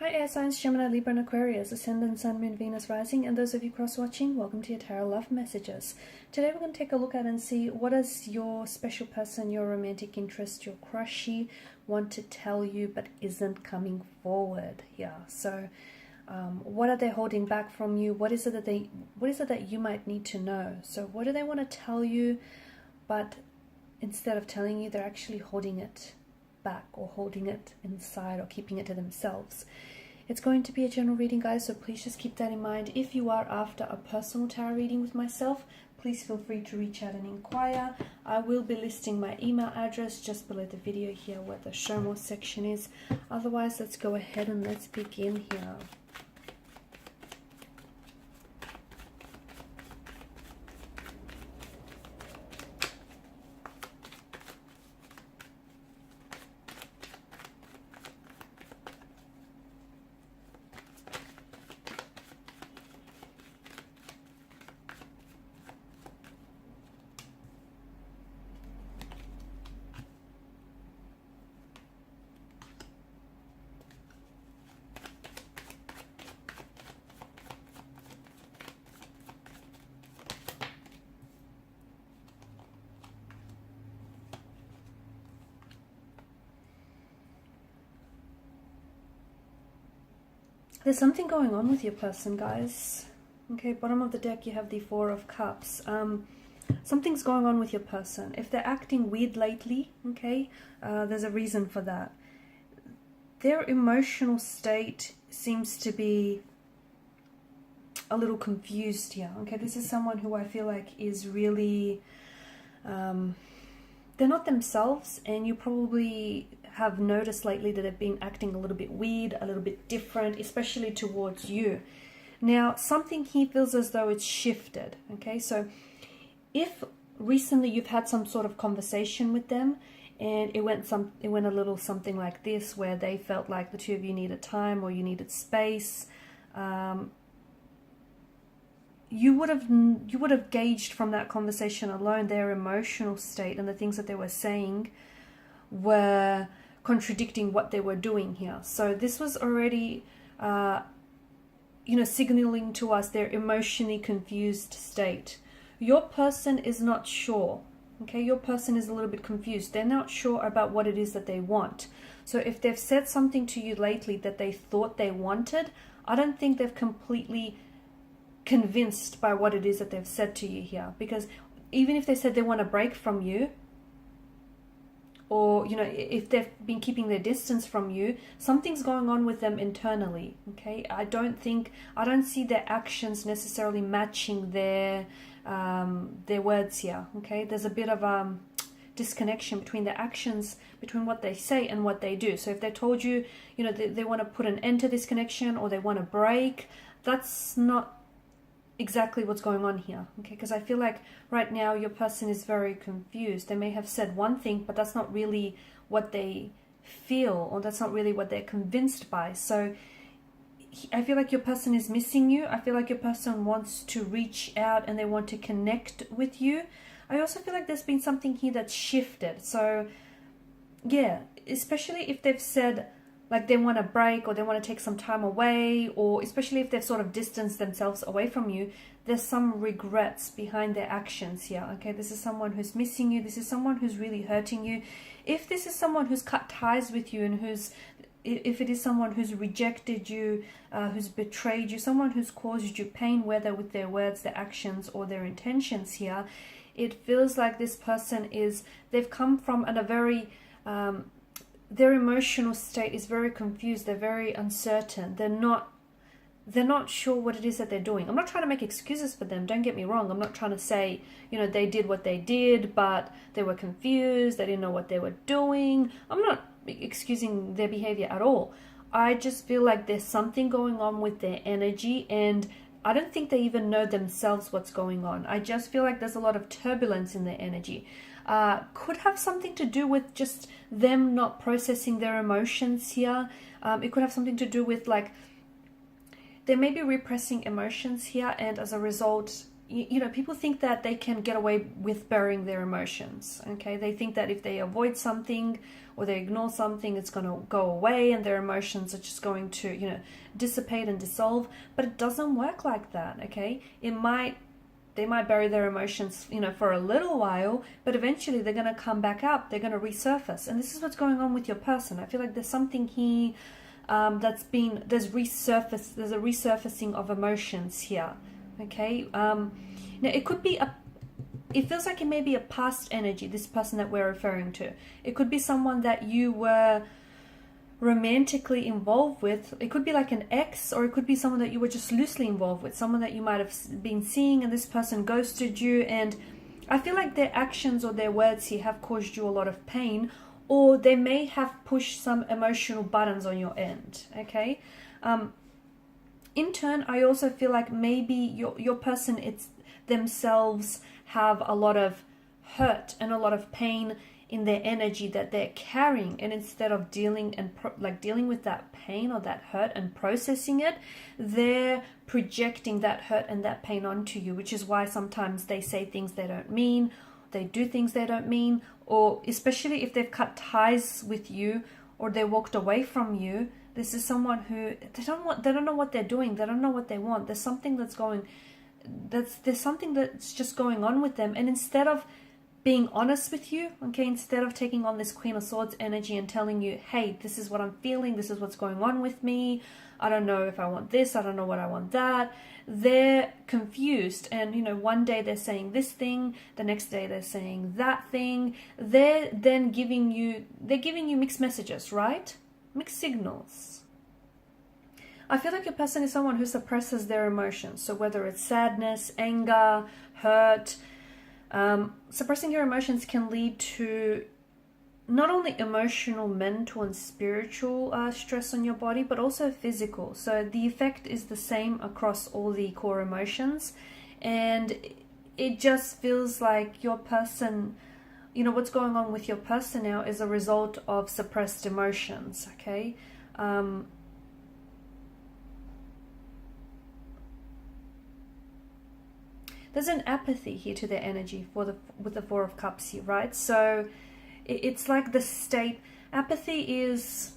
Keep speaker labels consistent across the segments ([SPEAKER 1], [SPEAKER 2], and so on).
[SPEAKER 1] Hi air signs, Gemini, Libra and Aquarius, Ascendant, Sun, Moon, Venus, Rising, and those of you cross-watching, welcome to your Tarot Love Messages. Today we're going to take a look at and see what does your special person, your romantic interest, your crushy want to tell you but isn't coming forward here. So what are they holding back from you? What is it that you might need to know? So what do they want to tell you, but instead of telling you, they're actually holding it back or holding it inside or keeping it to themselves? It's going to be a general reading, guys, so please just keep that in mind. If you are after a personal tarot reading with myself, please feel free to reach out and inquire. I will be listing my email address just below the video here where the show more section is. Otherwise, let's go ahead and let's begin here. There's something going on with your person, guys. Okay, bottom of the deck you have the Four of Cups. Something's going on with your person. If they're acting weird lately, okay, there's a reason for that. Their emotional state seems to be a little confused here. Okay, this is someone who I feel like is really, they're not themselves, and you probably have noticed lately that they've been acting a little bit weird, a little bit different, especially towards you. Now, something he feels as though it's shifted, okay? So if recently you've had some sort of conversation with them and it went a little something like this, where they felt like the two of you needed time or you needed space, you would have gauged from that conversation alone their emotional state, and the things that they were saying were contradicting what they were doing here. So this was already signaling to us their emotionally confused state. Your person is not sure, okay? Your person is a little bit confused. They're not sure about what it is that they want. So if they've said something to you lately that they thought they wanted, I don't think they've completely convinced by what it is that they've said to you here. Because even if they said they want a break from you, or if they've been keeping their distance from you, something's going on with them internally, okay? I don't see their actions necessarily matching their words here, okay? There's a bit of disconnection between their actions, between what they say and what they do. So if they told you, they want to put an end to this connection or they want to break, that's not exactly what's going on here, okay? Because I feel like right now your person is very confused. They may have said one thing, but that's not really what they feel, or that's not really what they're convinced by. So I feel like your person is missing you. I feel like your person wants to reach out and they want to connect with you. I also feel like there's been something here that's shifted. So yeah, especially if they've said like they want a break or they want to take some time away, or especially if they've sort of distanced themselves away from you, there's some regrets behind their actions here, okay? This is someone who's missing you. This is someone who's really hurting you. If this is someone who's cut ties with you, and if it is someone who's rejected you, who's betrayed you, someone who's caused you pain, whether with their words, their actions, or their intentions here, it feels like this person they've come from a very... their emotional state is very confused. They're very uncertain. They're not sure what it is that they're doing. I'm not trying to make excuses for them. Don't get me wrong. I'm not trying to say, they did what they did, but they were confused. They didn't know what they were doing. I'm not excusing their behavior at all. I just feel like there's something going on with their energy, and I don't think they even know themselves what's going on. I just feel like there's a lot of turbulence in their energy. Could have something to do with just them not processing their emotions here. It could have something to do with, like, they may be repressing emotions here, and as a result, you know, people think that they can get away with burying their emotions, okay? They think that if they avoid something or they ignore something, it's going to go away and their emotions are just going to, you know, dissipate and dissolve. But it doesn't work like that, okay? They might bury their emotions, you know, for a little while, but eventually they're going to come back up. They're going to resurface. And this is what's going on with your person. I feel like there's something here there's a resurfacing of emotions here, okay? Now it could be it feels like it may be a past energy, this person that we're referring to. It could be someone that you were romantically involved with. It could be like an ex, or it could be someone that you were just loosely involved with, someone that you might have been seeing and this person ghosted you. And I feel like their actions or their words here have caused you a lot of pain, or they may have pushed some emotional buttons on your end, okay? In turn, I also feel like maybe your person themselves have a lot of hurt and a lot of pain in their energy that they're carrying, and instead of dealing with that pain or that hurt and processing it, they're projecting that hurt and that pain onto you, which is why sometimes they say things they don't mean, they do things they don't mean, or especially if they've cut ties with you or they walked away from you. This is someone who they don't know what they're doing, they don't know what they want. There's something that's just going on with them, and instead of being honest with you, okay, instead of taking on this Queen of Swords energy and telling you, hey, this is what I'm feeling, this is what's going on with me, I don't know if I want this, I don't know what I want that, they're confused. And, you know, one day they're saying this thing, the next day they're saying that thing. They're then giving you mixed messages, right? Mixed signals. I feel like your person is someone who suppresses their emotions. So whether it's sadness, anger, hurt, suppressing your emotions can lead to not only emotional, mental and spiritual stress on your body, but also physical. So the effect is the same across all the core emotions, and it just feels like your person, you know, what's going on with your person now is a result of suppressed emotions, okay? There's an apathy here to their energy with the Four of Cups here, right? So it's like the state, apathy is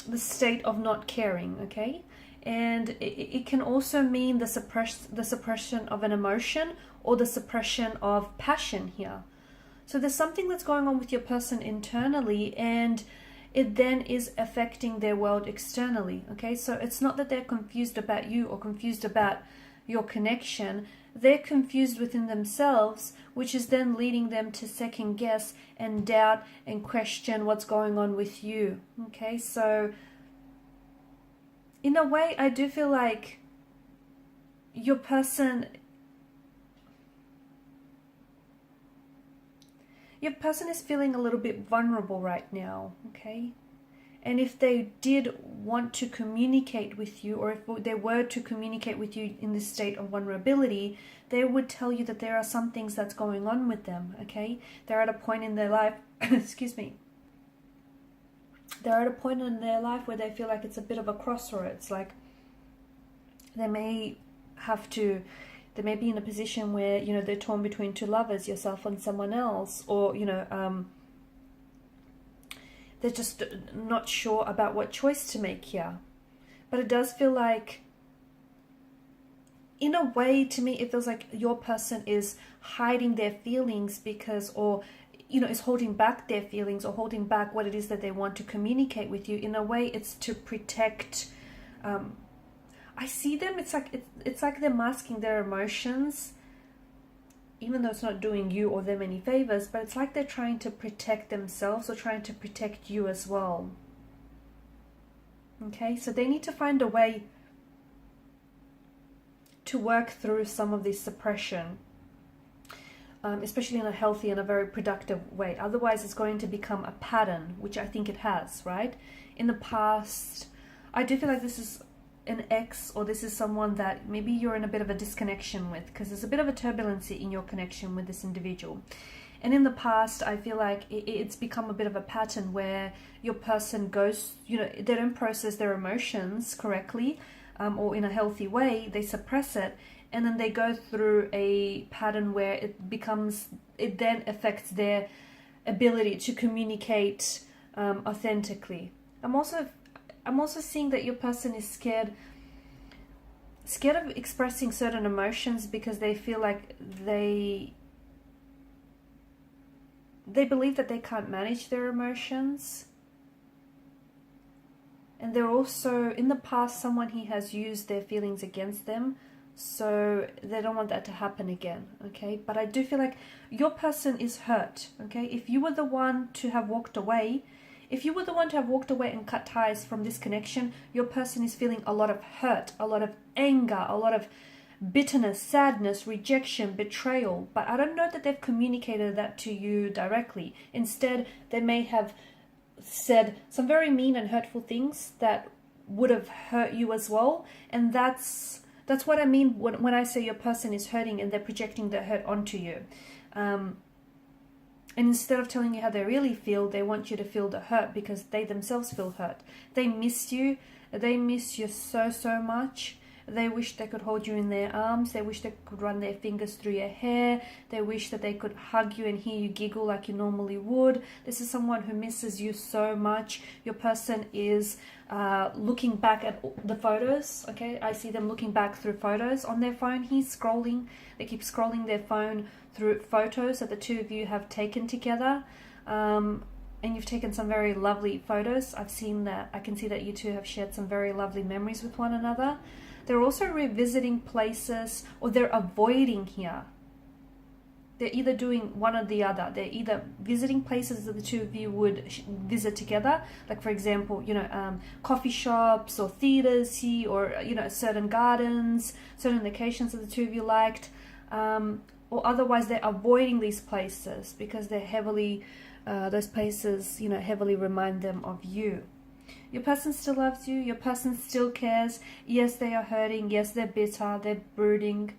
[SPEAKER 1] the state of not caring, okay? And it can also mean the suppression of an emotion or the suppression of passion here. So there's something that's going on with your person internally, and it then is affecting their world externally, okay? So it's not that they're confused about you or confused about your connection. They're confused within themselves, which is then leading them to second guess and doubt and question what's going on with you, okay? So in a way, I do feel like your person is feeling a little bit vulnerable right now, okay? And if they did want to communicate with you, or if they were to communicate with you in this state of vulnerability, they would tell you that there are some things that's going on with them, okay? They're at a point in their life, excuse me, they're at a point in their life where they feel like it's a bit of a crossroads. Like they may be in a position where, you know, they're torn between two lovers, yourself and someone else, or, you know, they're just not sure about what choice to make here. But it does feel like, in a way, to me, it feels like your person is hiding their feelings because, or, you know, is holding back their feelings or holding back what it is that they want to communicate with you. In a way, it's to protect. I see them. It's like they're masking their emotions, even though it's not doing you or them any favors, but it's like they're trying to protect themselves or trying to protect you as well. Okay, so they need to find a way to work through some of this suppression, especially in a healthy and a very productive way. Otherwise, it's going to become a pattern, which I think it has, right? In the past, I do feel like this is an ex, or this is someone that maybe you're in a bit of a disconnection with, because there's a bit of a turbulency in your connection with this individual. And in the past, I feel like it's become a bit of a pattern where your person goes, you know, they don't process their emotions correctly, or in a healthy way, they suppress it, and then they go through a pattern where it then affects their ability to communicate authentically. I'm also seeing that your person is scared of expressing certain emotions because they feel like they believe that they can't manage their emotions. And they're also, in the past, someone he has used their feelings against them, so they don't want that to happen again, okay? But I do feel like your person is hurt, okay? If you were the one to have walked away, and cut ties from this connection, your person is feeling a lot of hurt, a lot of anger, a lot of bitterness, sadness, rejection, betrayal. But I don't know that they've communicated that to you directly. Instead, they may have said some very mean and hurtful things that would have hurt you as well. And that's what I mean when I say your person is hurting and they're projecting their hurt onto you. And instead of telling you how they really feel, they want you to feel the hurt because they themselves feel hurt. They miss you. They miss you so, so much. They wish they could hold you in their arms. They wish they could run their fingers through your hair. They wish that they could hug you and hear you giggle like you normally would. This is someone who misses you so much. Your person is looking back at the photos, okay? I see them looking back through photos on their phone. He's scrolling. They keep scrolling their phone through photos that the two of you have taken together. And you've taken some very lovely photos. I can see that you two have shared some very lovely memories with one another. They're also revisiting places, or they're avoiding here. They're either doing one or the other. They're either visiting places that the two of you would visit together, like for example, coffee shops or theaters, or certain gardens, certain locations that the two of you liked, or otherwise they're avoiding these places because they're heavily, those places, heavily remind them of you. Your person still loves you. Your person still cares. Yes, they are hurting. Yes, they're bitter. They're brooding.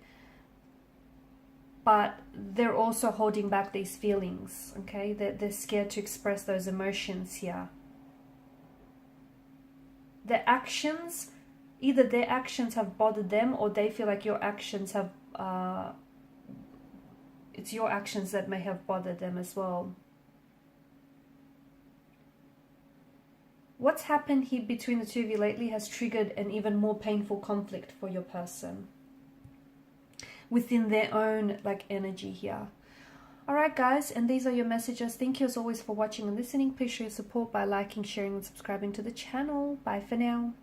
[SPEAKER 1] But they're also holding back these feelings, okay? They're scared to express those emotions here. Their actions, either their actions have bothered them or they feel like your actions have... it's your actions that may have bothered them as well. What's happened here between the two of you lately has triggered an even more painful conflict for your person within their own energy here. Alright guys, and these are your messages. Thank you as always for watching and listening. Please show your support by liking, sharing and subscribing to the channel. Bye for now.